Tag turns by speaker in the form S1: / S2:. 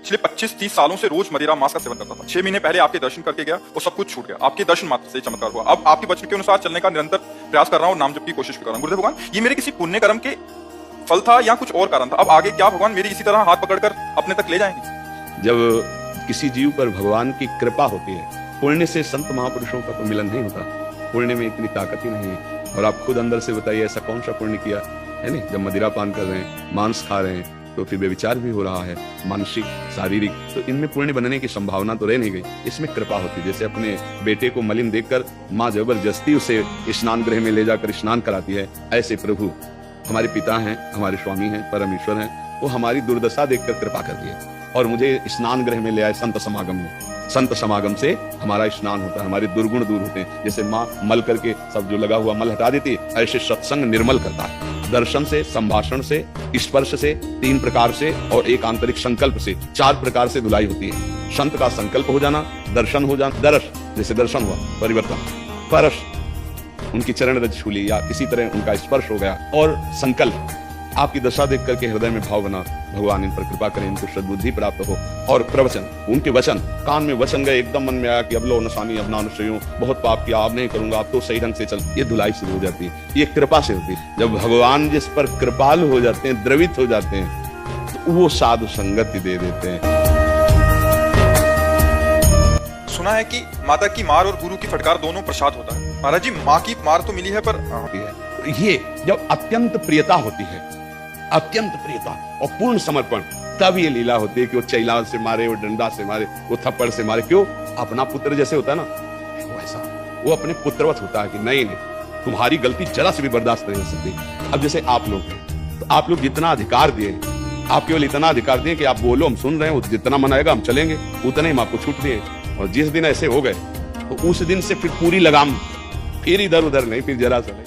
S1: पिछले 25-30 सालों से रोज मदिरा मांस का सेवन करता था। 6 महीने पहले आपके दर्शन करके गया और सब कुछ छूट गया। आपके दर्शन मात्र से चमत्कार हुआ। अब आपके वचन के अनुसार चलने का निरंतर प्रयास कर रहा हूँ, नाम जप की कोशिश भी कर रहा हूँ। गुरुदेव भगवान, ये मेरे किसी पुण्य कर्म के फल था या कुछ और कारण था? अब आगे क्या भगवान मेरी इसी तरह हाथ पकड़कर अपने तक ले जाएंगे?
S2: जब किसी जीव पर भगवान की कृपा होती है, पुण्य से संत महापुरुषों का तो मिलन नहीं होता। पुण्य में इतनी ताकत ही नहीं है। और आप खुद अंदर से बताइए, ऐसा कौन सा पुण्य किया है नहीं? जब मदिरा पान कर रहे हैं, मांस खा रहे हैं, तो फिर व्यभिचार भी हो रहा है, मानसिक शारीरिक, तो इनमें पुण्य बनने की संभावना तो रह नहीं गई। इसमें कृपा होती। जैसे अपने बेटे को मलिन देखकर माँ जबरदस्ती उसे स्नान गृह में ले जाकर स्नान कराती है, ऐसे प्रभु हमारे पिता हैं, हमारे स्वामी हैं, परमेश्वर हैं, वो हमारी दुर्दशा देखकर कृपा करती है और मुझे स्नान गृह में ले आए संत समागम में। संत समागम से हमारा स्नान होता है, हमारे दुर्गुण दूर होते हैं। जैसे माँ मल करके सब जो लगा हुआ मल हटा देती है, ऐसे सत्संग निर्मल करता है। दर्शन से, संभाषण से, स्पर्श से, 3 प्रकार से और एक आंतरिक संकल्प से 4 प्रकार से धुलाई होती है। संत का संकल्प हो जाना, दर्शन हो जाना, दर्श जैसे दर्शन हुआ परिवर्तन, परश उनकी चरण रज छू ली या किसी तरह उनका स्पर्श हो गया, और संकल्प आपकी दशा देख करके हृदय में भाव बना, भगवान इन पर कृपा करें, इनको सद्बुद्धि प्राप्त हो। और प्रवचन, उनके वचन, कान में वचन गए, एकदम मन में आया कि अब लो नसानी अब ना अनुसयूं, बहुत पाप किया, अब नहीं करूंगा, अब तो सही ढंग से चल। ये धुलाई शुरू हो जाती है। ये कृपा से होती है। जब भगवान जिस पर कृपालु हो जाते हैं, द्रवित हो जाते हैं, तो वो साधु संगति दे देते हैं।
S1: सुना है कि माता की मार और गुरु की फटकार दोनों प्रसाद होता है। महाराज जी, माँ की मार तो मिली है पर
S2: ये जब अत्यंत प्रियता होती है, अत्यंत प्रियता और पूर्ण समर्पण, तब ये लीला होती है कि वो चैला से मारे, वो डंडा से मारे, वो थप्पड़ से मारे। क्यों? अपना पुत्र जैसे होता है ना, वैसा वो अपने पुत्रवत होता है कि नहीं नहीं, तुम्हारी गलती जरा से भी बर्दाश्त नहीं हो सकती। अब जैसे आप लोग हैं, तो आप लोग जितना अधिकार दिए, आप केवल इतना अधिकार दिए कि आप बोलो, हम सुन रहे हैं, जितना मन आएगा हम चलेंगे, उतने हम आपको छूट दिए। और जिस दिन ऐसे हो गए, तो उस दिन से फिर पूरी लगाम, फिर इधर उधर नहीं, फिर जरा सा नहीं।